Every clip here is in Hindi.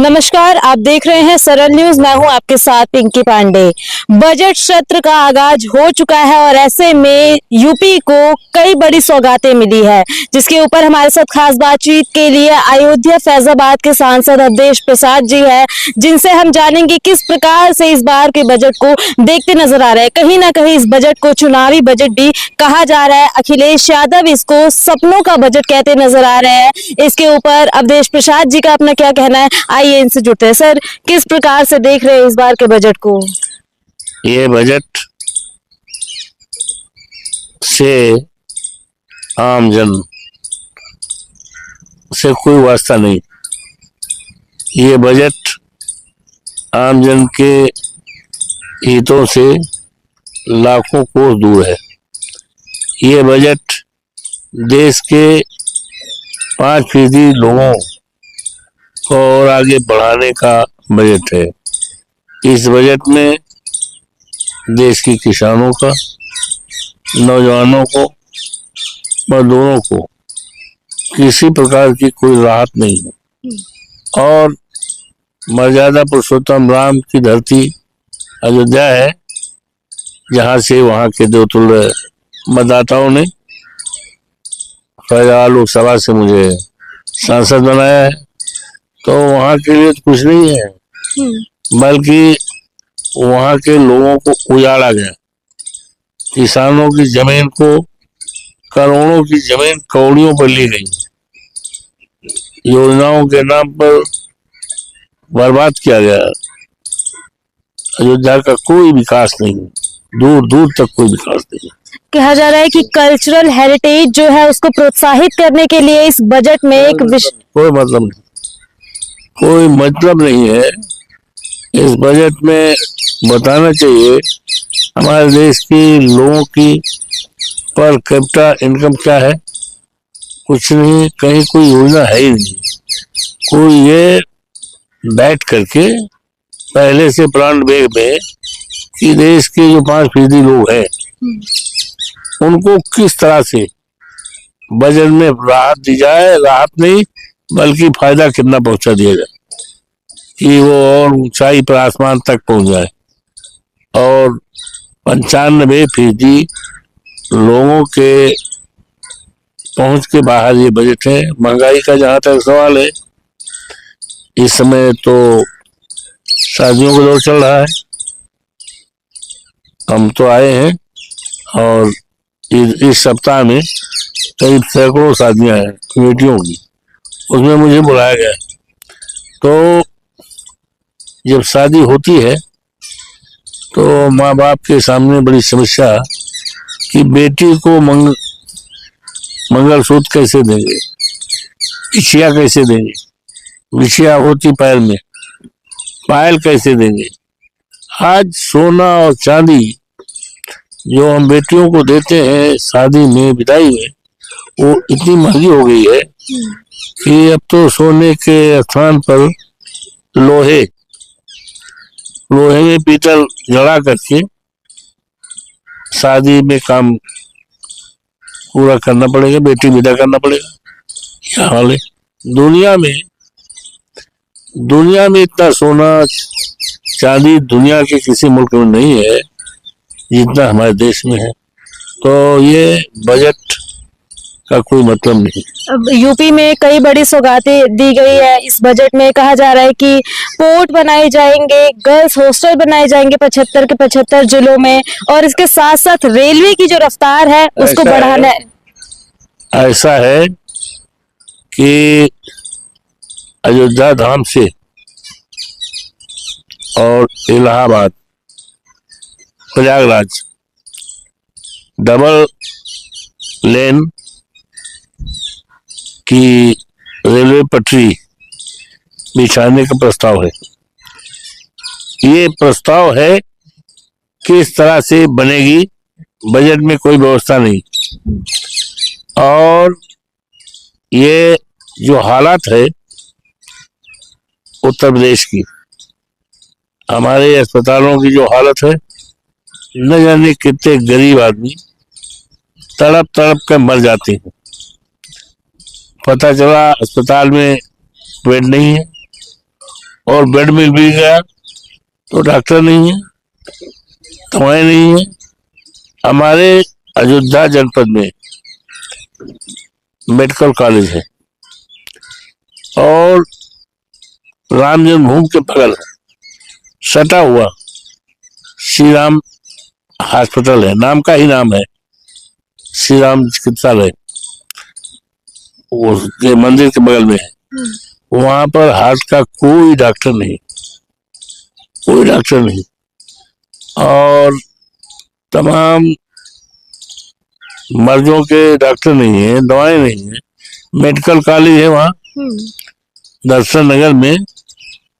नमस्कार, आप देख रहे हैं सरल न्यूज। मैं हूं आपके साथ पिंकी पांडे। बजट सत्र का आगाज हो चुका है और ऐसे में यूपी को कई बड़ी सौगातें मिली है, जिसके ऊपर हमारे साथ खास बातचीत के लिए अयोध्या फैजाबाद के सांसद अवधेश प्रसाद जी है, जिनसे हम जानेंगे किस प्रकार से इस बार के बजट को देखते नजर आ रहे हैं। कहीं ना कहीं इस बजट को चुनावी बजट भी कहा जा रहा है। अखिलेश यादव इसको सपनों का बजट कहते नजर आ रहे हैं। इसके ऊपर अवधेश प्रसाद जी का अपना क्या कहना है, आइए इनसे जुड़ते हैं। सर, किस प्रकार से देख रहे हैं इस बार के बजट को? ये बजट से आम जन से कोई वास्ता नहीं। ये बजट आम जन के हितों से लाखों कोस दूर है। ये बजट देश के 5% लोगों को और आगे बढ़ाने का बजट है। इस बजट में देश के किसानों का, नौजवानों को, मजदूरों को किसी प्रकार की कोई राहत नहीं है। और मर्यादा पुरुषोत्तम राम की धरती अयोध्या है, जहां से वहां के देवतुल्य मतदाताओं ने फैजाबाद लोकसभा से मुझे सांसद बनाया है। तो वहां के लिए तो कुछ नहीं है, बल्कि वहां के लोगों को उजाड़ा गया। किसानों की जमीन को, करोड़ों की जमीन कौड़ियों पर ली गई, योजनाओं के नाम पर बर्बाद किया गया। अयोध्या का कोई विकास नहीं, दूर दूर तक कोई विकास नहीं। कहा जा रहा है कि कल्चरल हेरिटेज जो है उसको प्रोत्साहित करने के लिए इस बजट में कोई मतलब नहीं है। इस बजट में बताना चाहिए हमारे देश के लोगों की पर कैपिटा इनकम क्या है। कुछ नहीं, कहीं कोई योजना है ही नहीं। कोई ये बैठ करके पहले से प्लान बे में कि देश के जो 5% लोग हैं उनको किस तरह से बजट में राहत दी जाए। राहत नहीं, बल्कि फायदा कितना पहुंचा दिया जाए कि वो और ऊंचाई पर, आसमान तक पहुंच जाए। और 95% लोगों के पहुंच के बाहर ये बजट है। महंगाई का जहां तक सवाल है, इस समय तो शादियों का दौर चल रहा है। हम तो आए हैं और इस सप्ताह में करीब सैकड़ों शादियां हैं बेटियों की, उसमें मुझे बुलाया गया। तो जब शादी होती है तो माँ बाप के सामने बड़ी समस्या कि बेटी को मंगलसूत्र कैसे देंगे, बिछिया कैसे देंगे, बिछिया होती पैर में, पायल कैसे देंगे। आज सोना और चांदी जो हम बेटियों को देते हैं शादी में, विदाई में, वो इतनी महंगी हो गई है कि अब तो सोने के स्थान पर लोहे में पीतल जड़ा करके शादी में काम पूरा करना पड़ेगा, बेटी विदा करना पड़ेगा। क्या हाल है दुनिया में इतना सोना चांदी दुनिया के किसी मुल्क में नहीं है जितना हमारे देश में है। तो ये बजट का कोई मतलब नहीं। अब यूपी में कई बड़ी सौगातें दी गई है। इस बजट में कहा जा रहा है कि पोर्ट बनाए जाएंगे, गर्ल्स हॉस्टल बनाए जाएंगे 75 के 75 जिलों में, और इसके साथ साथ रेलवे की जो रफ्तार है उसको बढ़ाना है। ऐसा है कि अयोध्या धाम से और इलाहाबाद, प्रयागराज डबल लेन की रेलवे पटरी बिछाने का प्रस्ताव है। ये प्रस्ताव है, किस तरह से बनेगी बजट में कोई व्यवस्था नहीं। और ये जो हालत है उत्तर प्रदेश की, हमारे अस्पतालों की जो हालत है, न जाने कितने गरीब आदमी तड़प तड़प कर मर जाते हैं। पता चला अस्पताल में बेड नहीं है, और बेड मिल भी गया तो डॉक्टर नहीं है, दवाएं नहीं है। हमारे अयोध्या जनपद में मेडिकल कॉलेज है और राम जन्मभूमि के बगल सटा हुआ श्री राम हॉस्पिटल है, नाम का ही नाम है श्री राम चिकित्सालय, उसके मंदिर के बगल में है। वहां पर हार्ट का कोई डॉक्टर नहीं, कोई डॉक्टर नहीं, और तमाम मर्जों के डॉक्टर नहीं है, दवाएं नहीं है। मेडिकल कॉलेज है वहाँ दर्शन नगर में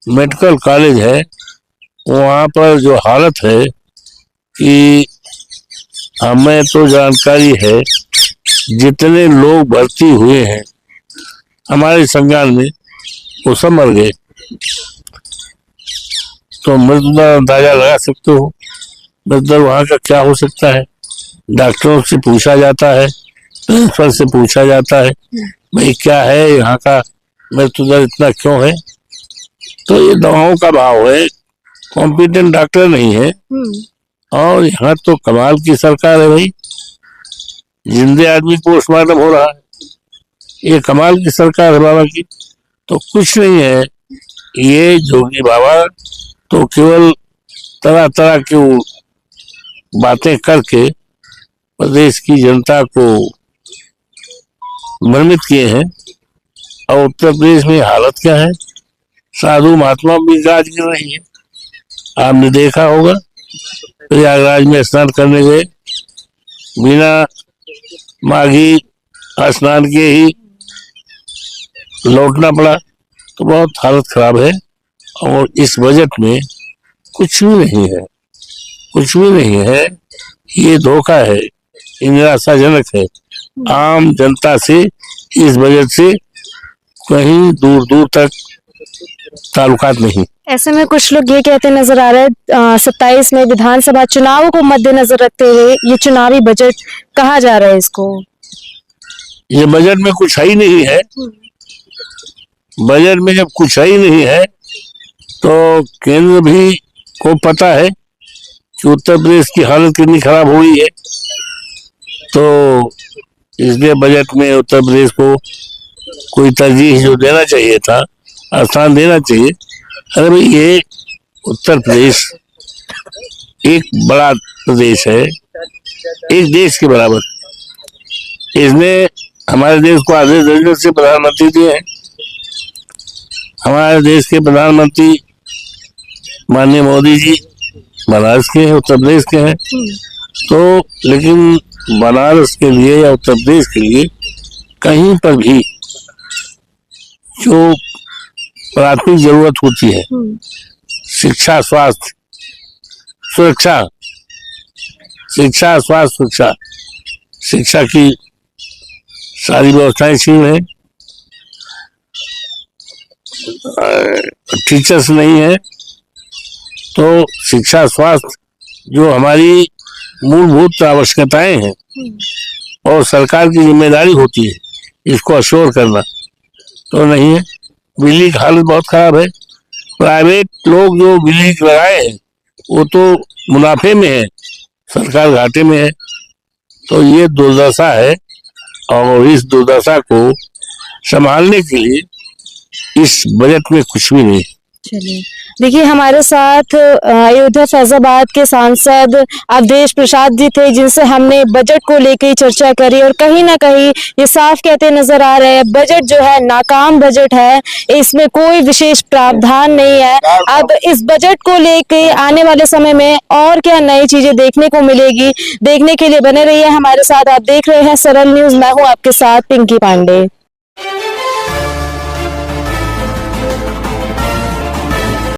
मेडिकल कॉलेज है, वहाँ पर जो हालत है कि हमें तो जानकारी है जितने लोग भर्ती हुए हैं हमारे संज्ञान में वो सब मर गए। तो मृत्युदर अंदाजा लगा सकते हो मृत्युदर वहाँ का क्या हो सकता है। डॉक्टरों से पूछा जाता है, प्रिंसिपल से पूछा जाता है भाई क्या है यहाँ का मृत्युदर इतना क्यों है, तो ये दवाओं का भाव है, कॉम्पिटेंट डॉक्टर नहीं है। और यहाँ तो कमाल की सरकार है भाई, जिंदे आदमी पोस्टमार्टम हो रहा है, ये कमाल की सरकार है बाबा की। तो कुछ नहीं है, ये जोगी बाबा तो केवल तरह तरह की बातें करके प्रदेश की जनता को भ्रमित किए हैं। और उत्तर प्रदेश में हालत क्या है, साधु महात्मा भी गाज गिर रही है। आपने देखा होगा प्रयागराज में स्नान करने गए, बिना माघी स्नान के ही लौटना पड़ा, तो बहुत हालत खराब है। और इस बजट में कुछ भी नहीं है, कुछ भी नहीं है, ये धोखा है, ये निराशाजनक है। आम जनता से इस बजट से कहीं दूर दूर तक ताल्लुकात नहीं। ऐसे में कुछ लोग ये कहते नजर आ रहे हैं 27 में विधानसभा चुनावों को मद्देनजर रखते हुए ये चुनावी बजट कहा जा रहा है इसको। ये बजट में कुछ है ही नहीं है, बजट में जब कुछ है ही नहीं है तो केंद्र भी को पता है कि उत्तर प्रदेश की हालत कितनी खराब हुई है, तो इसलिए बजट में उत्तर प्रदेश को कोई तरजीह जो देना चाहिए था, स्थान देना चाहिए। अरे भाई ये उत्तर प्रदेश एक बड़ा प्रदेश है, एक देश के बराबर, इसने हमारे देश को आधे दर्जन से प्रधानमंत्री दिए हैं। हमारे देश के प्रधानमंत्री माननीय मोदी जी बनारस के हैं, उत्तर प्रदेश के हैं, तो लेकिन बनारस के लिए या उत्तर प्रदेश के लिए कहीं पर भी जो प्राथमिक जरूरत होती है, शिक्षा, स्वास्थ्य, सुरक्षा, शिक्षा, स्वास्थ्य, सुरक्षा, शिक्षा की सारी व्यवस्थाएं छीन है, टीचर्स नहीं है, तो शिक्षा, स्वास्थ्य जो हमारी मूलभूत आवश्यकताएं हैं और सरकार की जिम्मेदारी होती है इसको अश्योर करना, तो नहीं है। बिजली की हालत बहुत खराब है, प्राइवेट लोग जो बिजली लगाए हैं वो तो मुनाफे में है, सरकार घाटे में है, तो ये दुर्दशा है। और इस दुर्दशा को संभालने के लिए इस बजट में कुछ भी नहीं। चलिए देखिए, हमारे साथ अयोध्या फैजाबाद के सांसद अवधेश प्रसाद जी थे जिनसे हमने बजट को लेकर चर्चा करी, और कहीं ना कहीं ये साफ कहते नजर आ रहे हैं बजट जो है नाकाम बजट है, इसमें कोई विशेष प्रावधान नहीं है। अब इस बजट को लेके आने वाले समय में और क्या नई चीजें देखने को मिलेगी, देखने के लिए बने रहिए हमारे साथ। आप देख रहे हैं सरल न्यूज, मैं हूँ आपके साथ पिंकी पांडे।